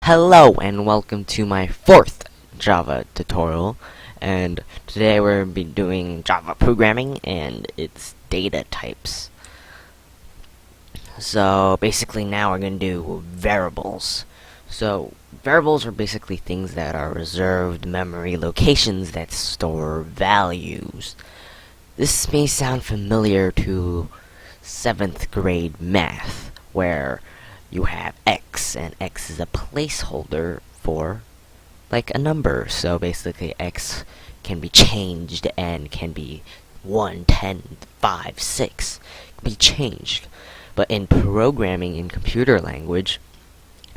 Hello and welcome to my fourth Java tutorial, and today we're going to be doing Java programming and its data types. So basically now we're going to do variables. So variables are basically things that are reserved memory locations that store values. This may sound familiar to 7th grade math, where you have x, and x is a placeholder for like a number. So basically x can be changed and can be 1, 10, 5, 6. It can be changed. But in programming in computer language,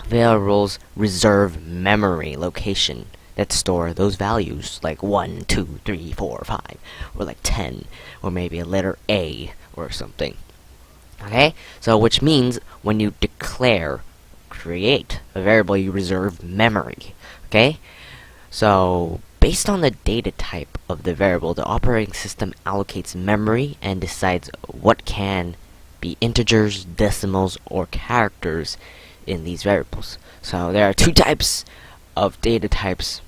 variables reserve memory location that store those values, like 1, 2, 3, 4, 5, or like 10, or maybe a letter A or something. Okay, so which means when you create a variable, you reserve memory. Okay, so based on the data type of the variable, the operating system allocates memory and decides what can be integers, decimals, or characters in these variables. So there are two types of data types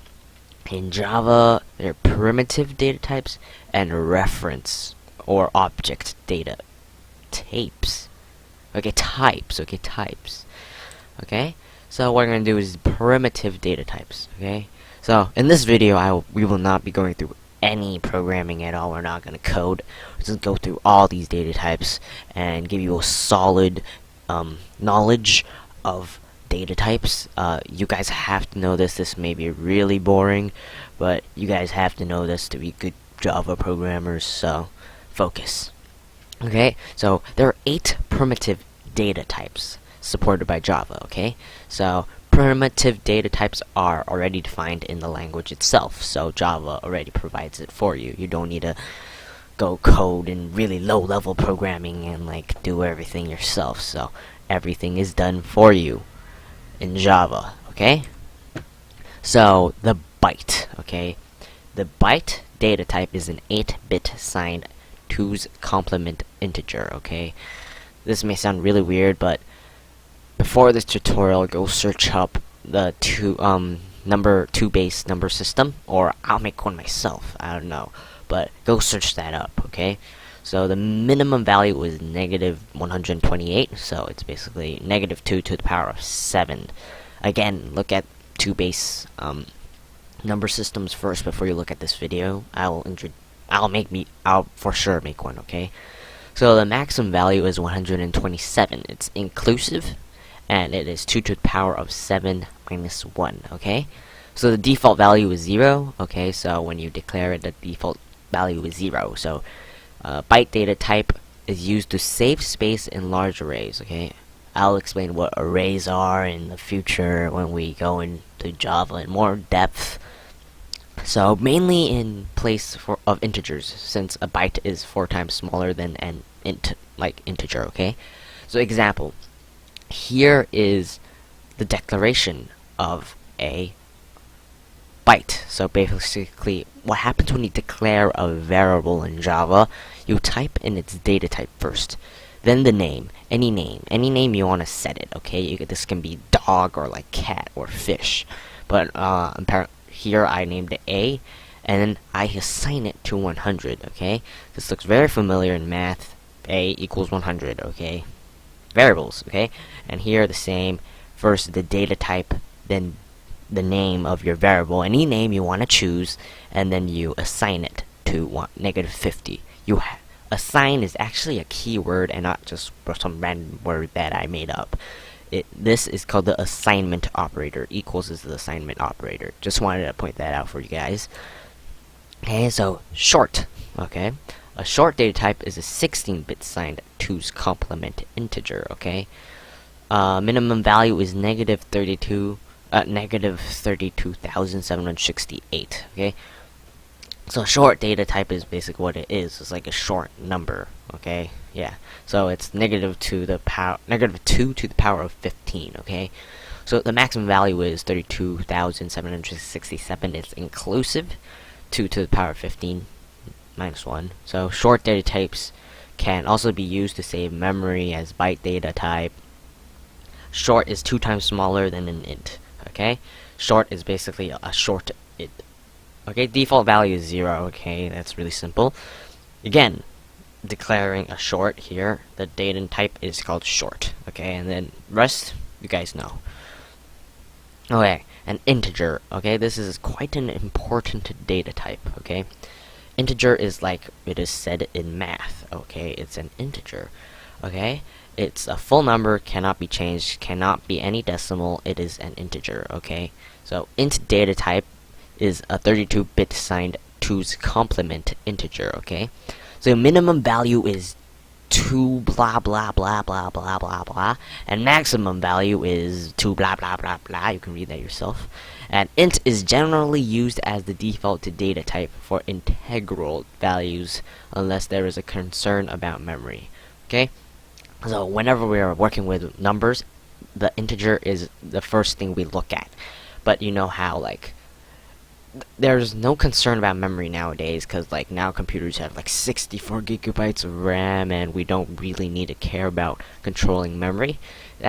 in Java. There are primitive data types and reference or object data types. Types. Okay, so what we're gonna do is primitive data types. Okay, so in this video, we will not be going through any programming at all. We're not gonna code. We're just go through all these data types and give you a solid knowledge of data types. You guys have to know this. This may be really boring, but you guys have to know this to be good Java programmers. So focus. Okay, so there are 8 primitive data types supported by Java. Okay, so primitive data types are already defined in the language itself, so Java already provides it for you. You don't need to go code in really low-level programming and like do everything yourself. So everything is done for you in Java. Okay, so the byte. Okay, the byte data type is an 8-bit signed 2's complement integer. Okay, this may sound really weird, but before this tutorial, go search up the two base number system, or I'll make one myself. I don't know, but go search that up. Okay, so the minimum value is -128, so it's basically -2 to the power of 7. Again, look at two base number systems first before you look at this video. I'll for sure make one. Okay, so the maximum value is 127. It's inclusive, and it is 2 to the power of 7 minus 1. Okay, so the default value is 0. Okay, so when you declare it, the default value is 0. So byte data type is used to save space in large arrays. Okay, I'll explain what arrays are in the future when we go into Java in more depth. So mainly in place of integers, since a byte is 4 times smaller than an integer. Okay, so example, here is the declaration of a byte. So basically, what happens when you declare a variable in Java? You type in its data type first, then the name, any name you want to set it. Okay, this can be dog or like cat or fish, but apparently here I named it A, and then I assign it to 100. Okay, this looks very familiar in math. A equals 100. Okay, variables. Okay, and here the same. First the data type, then the name of your variable, any name you want to choose, and then you assign it to -50. Assign is actually a keyword and not just some random word that I made up. This is called the assignment operator. Equals is the assignment operator. Just wanted to point that out for you guys. Okay, so short. Okay, a short data type is a 16-bit signed 2's complement integer. Okay, minimum value is -32,768. Okay, so short data type is basically what it is. It's like a short number. Okay, yeah. So it's -2 to the power of 15. Okay, so the maximum value is 32,767. It's inclusive. 2 to the power of 15 minus 1. So short data types can also be used to save memory as byte data type. Short is 2 times smaller than an int. Okay, short is basically a short int. Okay, default value is 0. Okay, that's really simple. Again, declaring a short here, the data type is called short. Okay, and then rest you guys know. Okay, an integer. Okay, this is quite an important data type. Okay, integer is like it is said in math. Okay, it's an integer. Okay, it's a full number, cannot be changed, cannot be any decimal. It is an integer. Okay, so int data type is a 32-bit signed 2's complement integer. Okay, so minimum value is 2 blah blah blah blah blah blah blah, and maximum value is 2 blah blah blah blah. You can read that yourself. And int is generally used as the default data type for integral values unless there is a concern about memory. Okay, so whenever we are working with numbers, the integer is the first thing we look at. But you know how like there's no concern about memory nowadays, because like now computers have like 64 gigabytes of RAM, and we don't really need to care about controlling memory.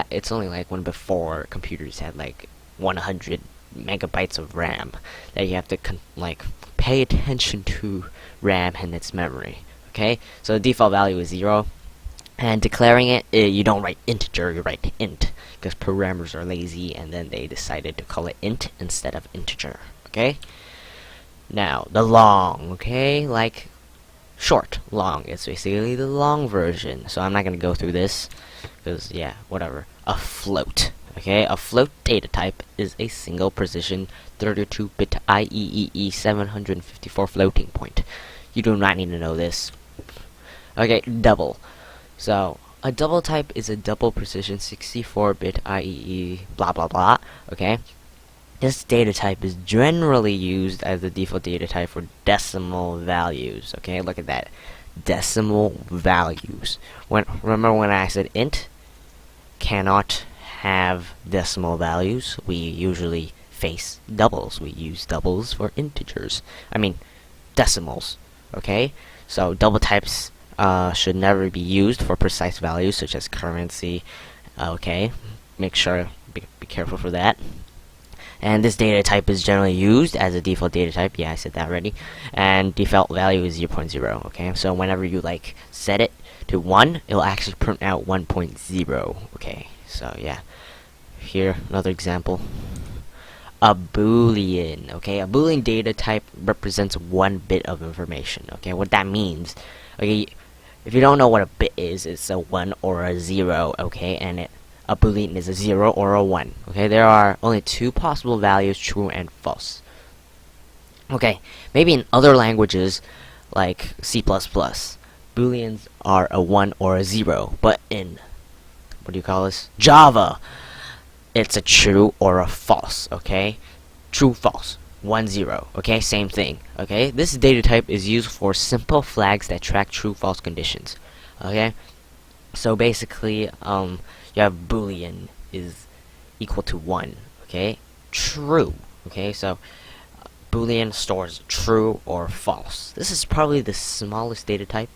It's only like when before computers had like 100 megabytes of RAM that you have to like pay attention to RAM and its memory. Okay, so the default value is 0, and declaring it, you don't write integer, you write int, because programmers are lazy and then they decided to call it int instead of integer. Okay, now the long. Okay, like short, long, it's basically the long version, so I'm not gonna go through this because yeah, whatever. A float. Okay, a float data type is a single precision 32-bit IEEE 754 floating point. You do not need to know this. Okay, double. So a double type is a double precision 64-bit IEEE blah blah blah. Okay, this data type is generally used as the default data type for decimal values. Okay, look at that, decimal values. Remember when I said int cannot have decimal values, we usually face doubles. We use doubles for integers. I mean decimals. Okay, so double types should never be used for precise values such as currency. Okay, make sure be careful for that. And this data type is generally used as a default data type. Yeah, I said that already. And default value is 0.0. Okay, so whenever you like set it to 1, it'll actually print out 1.0. Okay, so yeah. Here, another example. A boolean. Okay, a boolean data type represents 1 bit of information. Okay, what that means. Okay, if you don't know what a bit is, it's a 1 or a 0. Okay, and a boolean is a 0 or a 1. Okay, there are only 2 possible values, true and false. Okay, maybe in other languages like C++, booleans are a 1 or a 0, but in, what do you call this, Java, it's a true or a false. Okay, true, false, 1, 0. Okay, same thing. Okay, this data type is used for simple flags that track true false conditions. Okay, so basically you have boolean is equal to 1. Okay, true. Okay, so boolean stores true or false. This is probably the smallest data type.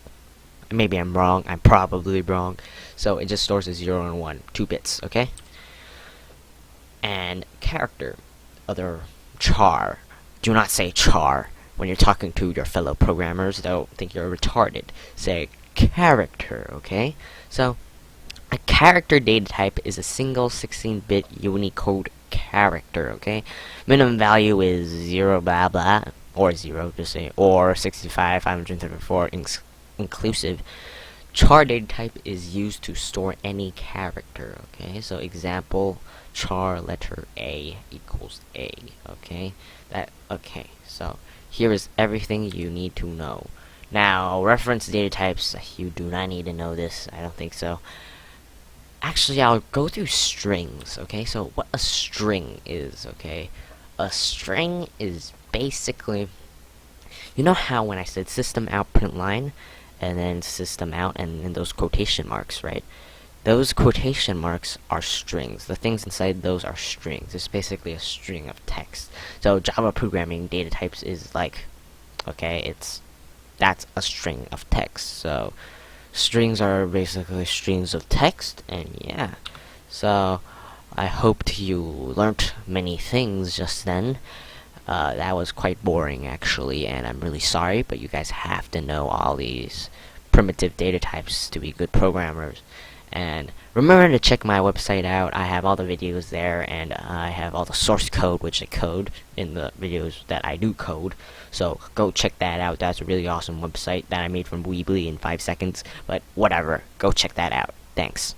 Maybe I'm wrong, I'm probably wrong. So it just stores a 0 and 1, 2 bits. Okay, and character, other char. Do not say char when you're talking to your fellow programmers. They'll think you're retarded. Say character. Okay, so a character data type is a single 16-bit Unicode character. Okay, minimum value is 0 blah blah, or 0, just say, or 65 534 inclusive. Char data type is used to store any character. Okay, so example, char letter A equals A. Okay, okay, so here is everything you need to know. Now, reference data types, you do not need to know this. I don't think so. Actually, I'll go through strings. Okay, so what a string is. Okay, a string is basically, you know how when I said system out print line and then system out and then those quotation marks, right? Those quotation marks are strings. The things inside those are strings. It's basically a string of text. So Java programming data types is like, okay, that's a string of text. So strings are basically strings of text, and yeah. So I hoped you learnt many things just then. That was quite boring actually, and I'm really sorry, but you guys have to know all these primitive data types to be good programmers. And remember to check my website out. I have all the videos there, and I have all the source code which I code in the videos that I do code. So go check that out. That's a really awesome website that I made from Weebly in 5 seconds. But whatever, go check that out. Thanks.